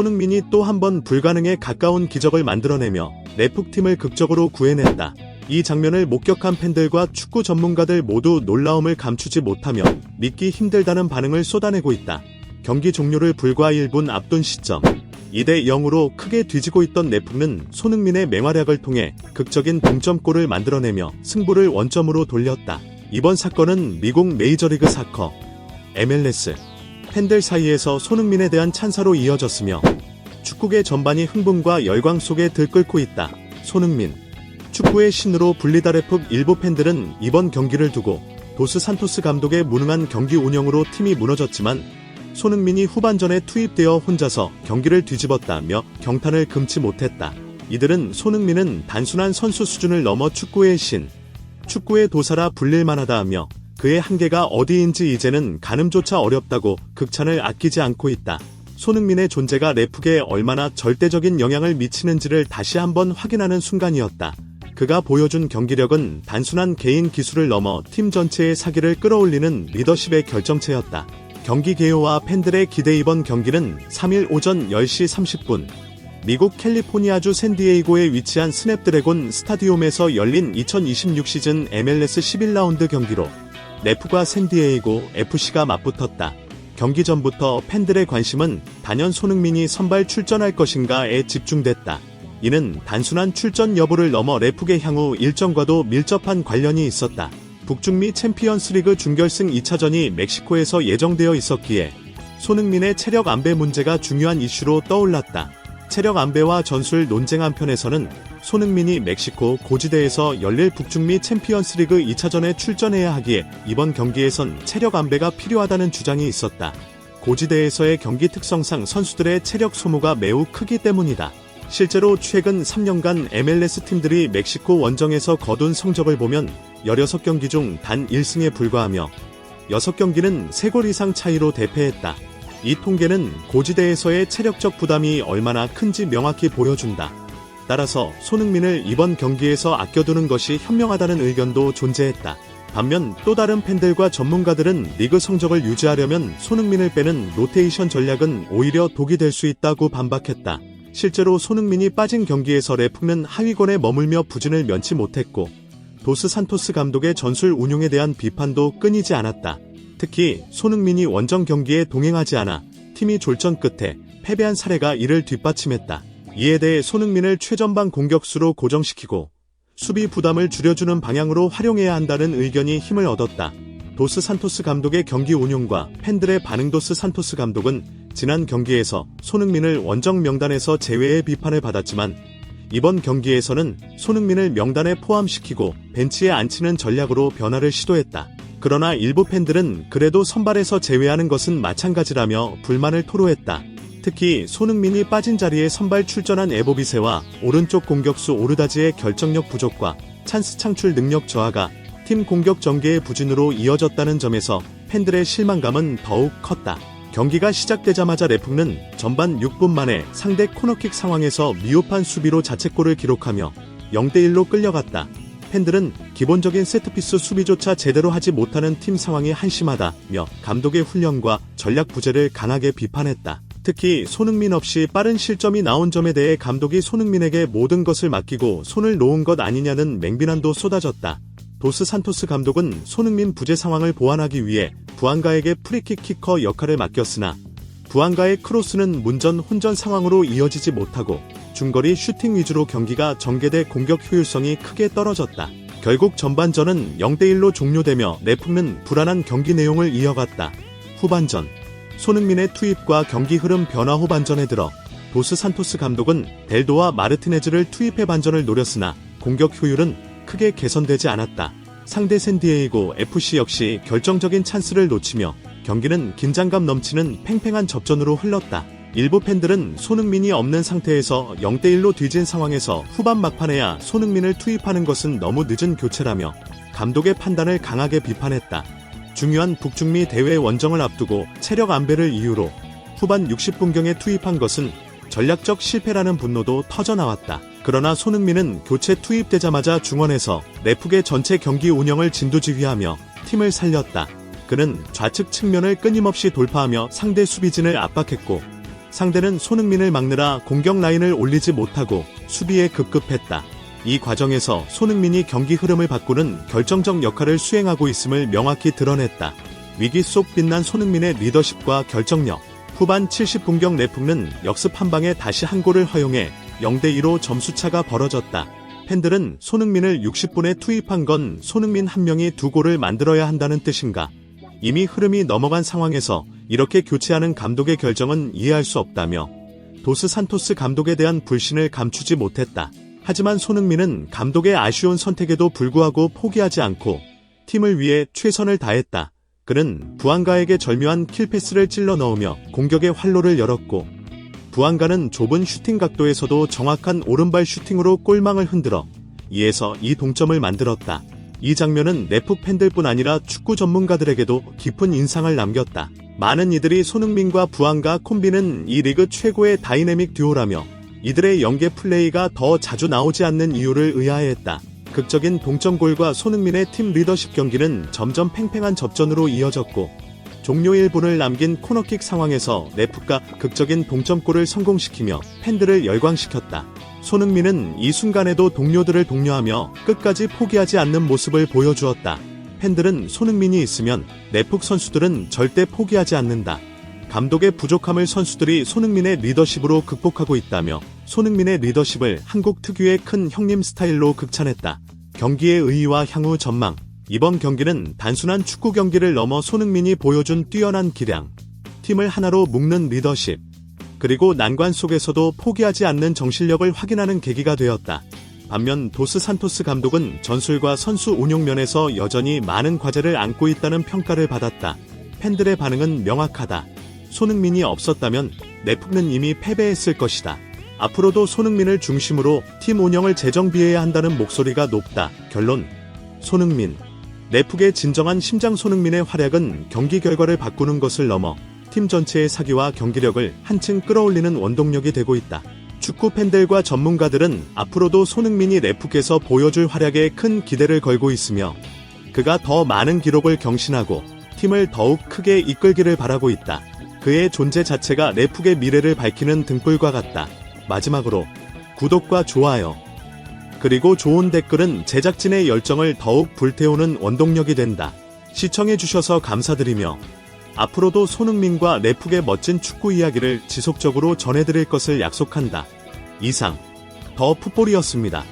손흥민이 또 한 번 불가능에 가까운 기적을 만들어내며 레프팀을 극적으로 구해냈다. 이 장면을 목격한 팬들과 축구 전문가들 모두 놀라움을 감추지 못하며 믿기 힘들다는 반응을 쏟아내고 있다. 경기 종료를 불과 1분 앞둔 시점 2대 0으로 크게 뒤지고 있던 레프는 손흥민의 맹활약을 통해 극적인 동점골을 만들어내며 승부를 원점으로 돌렸다. 이번 사건은 미국 메이저리그 사커 MLS 팬들 사이에서 손흥민에 대한 찬사로 이어졌으며 축구계 전반이 흥분과 열광 속에 들끓고 있다. 손흥민 축구의 신으로 불리다. 레프 일부 팬들은 이번 경기를 두고 도스 산토스 감독의 무능한 경기 운영으로 팀이 무너졌지만 손흥민이 후반전에 투입되어 혼자서 경기를 뒤집었다며 경탄을 금치 못했다. 이들은 손흥민은 단순한 선수 수준을 넘어 축구의 신, 축구의 도사라 불릴만하다 하며 그의 한계가 어디인지 이제는 가늠조차 어렵다고 극찬을 아끼지 않고 있다. 손흥민의 존재가 레프계에 얼마나 절대적인 영향을 미치는지를 다시 한번 확인하는 순간이었다. 그가 보여준 경기력은 단순한 개인 기술을 넘어 팀 전체의 사기를 끌어올리는 리더십의 결정체였다. 경기 개요와 팬들의 기대. 이번 경기는 3일 오전 10시 30분 미국 캘리포니아주 샌디에이고에 위치한 스냅드래곤 스타디움에서 열린 2026 시즌 MLS 11라운드 경기로 레프과 샌디에이고 FC가 맞붙었다. 경기 전부터 팬들의 관심은 단연 손흥민이 선발 출전할 것인가에 집중됐다. 이는 단순한 출전 여부를 넘어 레프의 향후 일정과도 밀접한 관련이 있었다. 북중미 챔피언스리그 준결승 2차전이 멕시코에서 예정되어 있었기에 손흥민의 체력 안배 문제가 중요한 이슈로 떠올랐다. 체력 안배와 전술 논쟁 한편에서는 손흥민이 멕시코 고지대에서 열릴 북중미 챔피언스리그 2차전에 출전해야 하기에 이번 경기에선 체력 안배가 필요하다는 주장이 있었다. 고지대에서의 경기 특성상 선수들의 체력 소모가 매우 크기 때문이다. 실제로 최근 3년간 MLS 팀들이 멕시코 원정에서 거둔 성적을 보면 16경기 중 단 1승에 불과하며 6경기는 3골 이상 차이로 대패했다. 이 통계는 고지대에서의 체력적 부담이 얼마나 큰지 명확히 보여준다. 따라서 손흥민을 이번 경기에서 아껴두는 것이 현명하다는 의견도 존재했다. 반면 또 다른 팬들과 전문가들은 리그 성적을 유지하려면 손흥민을 빼는 로테이션 전략은 오히려 독이 될 수 있다고 반박했다. 실제로 손흥민이 빠진 경기에서 레프는 하위권에 머물며 부진을 면치 못했고 도스 산토스 감독의 전술 운용에 대한 비판도 끊이지 않았다. 특히 손흥민이 원정 경기에 동행하지 않아 팀이 졸전 끝에 패배한 사례가 이를 뒷받침했다. 이에 대해 손흥민을 최전방 공격수로 고정시키고 수비 부담을 줄여주는 방향으로 활용해야 한다는 의견이 힘을 얻었다. 도스 산토스 감독의 경기 운용과 팬들의 반응. 도스 산토스 감독은 지난 경기에서 손흥민을 원정 명단에서 제외해 비판을 받았지만 이번 경기에서는 손흥민을 명단에 포함시키고 벤치에 앉히는 전략으로 변화를 시도했다. 그러나 일부 팬들은 그래도 선발에서 제외하는 것은 마찬가지라며 불만을 토로했다. 특히 손흥민이 빠진 자리에 선발 출전한 에보비세와 오른쪽 공격수 오르다지의 결정력 부족과 찬스 창출 능력 저하가 팀 공격 전개의 부진으로 이어졌다는 점에서 팬들의 실망감은 더욱 컸다. 경기가 시작되자마자 레프는 전반 6분 만에 상대 코너킥 상황에서 미흡한 수비로 자책골을 기록하며 0대1로 끌려갔다. 팬들은 기본적인 세트피스 수비조차 제대로 하지 못하는 팀 상황이 한심하다며 감독의 훈련과 전략 부재를 강하게 비판했다. 특히 손흥민 없이 빠른 실점이 나온 점에 대해 감독이 손흥민에게 모든 것을 맡기고 손을 놓은 것 아니냐는 맹비난도 쏟아졌다. 도스 산토스 감독은 손흥민 부재 상황을 보완하기 위해 부안가에게 프리킥 키커 역할을 맡겼으나 부안가의 크로스는 문전 혼전 상황으로 이어지지 못하고 중거리 슈팅 위주로 경기가 전개돼 공격 효율성이 크게 떨어졌다. 결국 전반전은 0대1로 종료되며 레프는 불안한 경기 내용을 이어갔다. 후반전 손흥민의 투입과 경기 흐름 변화. 후반전에 들어 도스 산토스 감독은 델도와 마르티네즈를 투입해 반전을 노렸으나 공격 효율은 크게 개선되지 않았다. 상대 샌디에이고 FC 역시 결정적인 찬스를 놓치며 경기는 긴장감 넘치는 팽팽한 접전으로 흘렀다. 일부 팬들은 손흥민이 없는 상태에서 0대1로 뒤진 상황에서 후반 막판에야 손흥민을 투입하는 것은 너무 늦은 교체라며 감독의 판단을 강하게 비판했다. 중요한 북중미 대회 원정을 앞두고 체력 안배를 이유로 후반 60분경에 투입한 것은 전략적 실패라는 분노도 터져나왔다. 그러나 손흥민은 교체 투입되자마자 중원에서 레프의 전체 경기 운영을 진두지휘하며 팀을 살렸다. 그는 좌측 측면을 끊임없이 돌파하며 상대 수비진을 압박했고 상대는 손흥민을 막느라 공격 라인을 올리지 못하고 수비에 급급했다. 이 과정에서 손흥민이 경기 흐름을 바꾸는 결정적 역할을 수행하고 있음을 명확히 드러냈다. 위기 속 빛난 손흥민의 리더십과 결정력. 후반 70분경 내푹는 역습 한 방에 다시 한 골을 허용해 0대2로 점수차가 벌어졌다. 팬들은 손흥민을 60분에 투입한 건 손흥민 한 명이 두 골을 만들어야 한다는 뜻인가? 이미 흐름이 넘어간 상황에서 이렇게 교체하는 감독의 결정은 이해할 수 없다며 도스 산토스 감독에 대한 불신을 감추지 못했다. 하지만 손흥민은 감독의 아쉬운 선택에도 불구하고 포기하지 않고 팀을 위해 최선을 다했다. 그는 부안가에게 절묘한 킬패스를 찔러 넣으며 공격의 활로를 열었고 부안가는 좁은 슈팅 각도에서도 정확한 오른발 슈팅으로 골망을 흔들어 2에서2 동점을 만들었다. 이 장면은 내푹 팬들뿐 아니라 축구 전문가들에게도 깊은 인상을 남겼다. 많은 이들이 손흥민과 부안가 콤비는 이 리그 최고의 다이내믹 듀오라며 이들의 연계 플레이가 더 자주 나오지 않는 이유를 의아해했다. 극적인 동점골과 손흥민의 팀 리더십 경기는 점점 팽팽한 접전으로 이어졌고 종료 1분을 남긴 코너킥 상황에서 내푹가 극적인 동점골을 성공시키며 팬들을 열광시켰다. 손흥민은 이 순간에도 동료들을 독려하며 끝까지 포기하지 않는 모습을 보여주었다. 팬들은 손흥민이 있으면 내푹 선수들은 절대 포기하지 않는다. 감독의 부족함을 선수들이 손흥민의 리더십으로 극복하고 있다며 손흥민의 리더십을 한국 특유의 큰 형님 스타일로 극찬했다. 경기의 의의와 향후 전망. 이번 경기는 단순한 축구 경기를 넘어 손흥민이 보여준 뛰어난 기량, 팀을 하나로 묶는 리더십, 그리고 난관 속에서도 포기하지 않는 정신력을 확인하는 계기가 되었다. 반면 도스 산토스 감독은 전술과 선수 운용 면에서 여전히 많은 과제를 안고 있다는 평가를 받았다. 팬들의 반응은 명확하다. 손흥민이 없었다면 내푹는 이미 패배했을 것이다. 앞으로도 손흥민을 중심으로 팀 운영을 재정비해야 한다는 목소리가 높다. 결론. 손흥민. 내푹의 진정한 심장. 손흥민의 활약은 경기 결과를 바꾸는 것을 넘어 팀 전체의 사기와 경기력을 한층 끌어올리는 원동력이 되고 있다. 축구 팬들과 전문가들은 앞으로도 손흥민이 내푹에서 보여줄 활약에 큰 기대를 걸고 있으며 그가 더 많은 기록을 경신하고 팀을 더욱 크게 이끌기를 바라고 있다. 그의 존재 자체가 내푹의 미래를 밝히는 등불과 같다. 마지막으로 구독과 좋아요 그리고 좋은 댓글은 제작진의 열정을 더욱 불태우는 원동력이 된다. 시청해주셔서 감사드리며 앞으로도 손흥민과 내푹의 멋진 축구 이야기를 지속적으로 전해드릴 것을 약속한다. 이상 더 풋볼이었습니다.